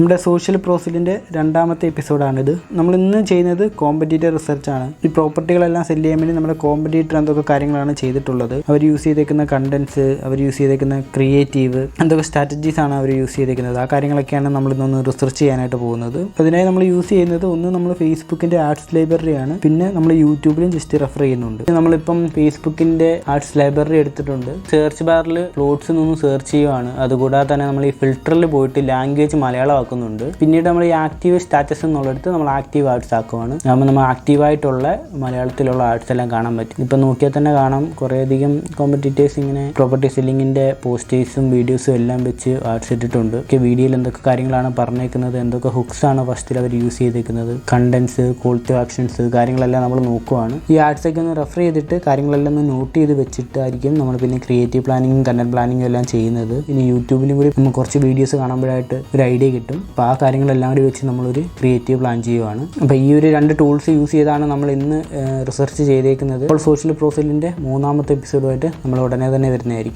നമ്മുടെ സോഷ്യൽ പ്രോഫിലിൻ്റെ രണ്ടാമത്തെ എപ്പിസോഡാണിത്. നമ്മൾ ഇന്ന് ചെയ്യുന്നത് കോമ്പറ്റീറ്റർ റിസർച്ചാണ്. ഈ പ്രോപ്പർട്ടികളെല്ലാം സെല് ചെയ്യാൻ വേണ്ടി നമ്മുടെ കോമ്പറ്റീറ്റർ എന്തൊക്കെ കാര്യങ്ങളാണ് ചെയ്തിട്ടുള്ളത്, അവർ യൂസ് ചെയ്തേക്കുന്ന കണ്ടൻസ്, അവർ യൂസ് ചെയ്തേക്കുന്ന ക്രിയേറ്റീവ്, എന്തൊക്കെ സ്ട്രാറ്റജീസാണ് അവർ യൂസ് ചെയ്തേക്കുന്നത്, ആ കാര്യങ്ങളൊക്കെയാണ് നമ്മളിന്നൊന്ന് റിസർച്ച് ചെയ്യാനായിട്ട് പോകുന്നത്. അതിനായി നമ്മൾ യൂസ് ചെയ്യുന്നത് ഒന്ന് നമ്മൾ ഫേസ്ബുക്കിൻ്റെ ആർട്സ് ലൈബ്രറിയാണ്, പിന്നെ നമ്മൾ യൂട്യൂബിലും ജസ്റ്റ് റെഫർ ചെയ്യുന്നുണ്ട്. നമ്മളിപ്പം ഫേസ്ബുക്കിൻ്റെ ആർട്സ് ലൈബ്രറി എടുത്തിട്ടുണ്ട്. സെർച്ച് ബാറിൽ പ്ലോട്ട്സ് നിന്ന് സെർച്ച് ചെയ്യുവാണ്. അതുകൂടാതെ തന്നെ നമ്മൾ ഈ ഫിൽറ്ററിൽ പോയിട്ട് ലാംഗ്വേജ് മലയാളമാക്കുന്നുണ്ട്. പിന്നീട് നമ്മൾ ഈ ആക്റ്റീവ് സ്റ്റാറ്റസ് എന്നുള്ളടുത്ത് നമ്മൾ ആക്റ്റീവ് ആർട്സ് ആക്കുവാണ്. ആകുമ്പോൾ നമ്മൾ ആക്റ്റീവായിട്ടുള്ള മലയാളത്തിലുള്ള ആർട്സ് എല്ലാം കാണാൻ പറ്റും. ഇപ്പം നോക്കിയാൽ തന്നെ കാണാം, കുറേയധികം കോമ്പറ്റീറ്റേഴ്സ് ഇങ്ങനെ പ്രോപ്പർട്ടി സെല്ലിങ്ങിൻ്റെ പോസ്റ്റേഴ്സും വീഡിയോസും എല്ലാം വെച്ച് ആർട്സ് ഇട്ടിട്ടുണ്ട്. വീഡിയോയിൽ എന്തൊക്കെ കാര്യങ്ങളാണ് പറഞ്ഞേക്കുന്നത്, എന്തൊക്കെ ഹുക്സ് ആണ് ഫസ്റ്റിൽ അവർ യൂസ് ചെയ്തേക്കുന്നത്, കണ്ടൻസ്, കോൾ ടു ആക്ഷൻസ്, കാര്യങ്ങളെല്ലാം നമ്മൾ നോക്കുവാണ്. ഈ ആർട്സൊക്കെ ഒന്ന് റെഫർ ചെയ്തിട്ട് കാര്യങ്ങളെല്ലാം ഒന്ന് നോട്ട് ചെയ്ത് വെച്ചിട്ടായിരിക്കും നമ്മൾ പിന്നെ ക്രിയേറ്റീവ് പ്ലാനിങ്ങും കണ്ടന്റ് പ്ലാനിങ്ങും എല്ലാം ചെയ്യുന്നത്. ഇനി യൂട്യൂബിലും കൂടി നമുക്ക് കുറച്ച് വീഡിയോസ് കാണുമ്പോഴായിട്ട് ഒരു ഐഡിയ കിട്ടും. അപ്പോൾ ആ കാര്യങ്ങളെല്ലാം കൂടി വെച്ച് നമ്മളൊരു ക്രിയേറ്റീവ് പ്ലാൻ ചെയ്യുവാണ്. അപ്പോൾ ഈ ഒരു 2 ടൂൾസ് യൂസ് ചെയ്താണ് നമ്മൾ ഇന്ന് റിസർച്ച് ചെയ്തേക്കുന്നത്. അപ്പോൾ സോഷ്യൽ പ്രൊഫൈലിൻ്റെ 3ാമത്തെ എപ്പിസോഡുമായിട്ട് നമ്മൾ ഉടനെ തന്നെ വരുന്നതായിരിക്കും.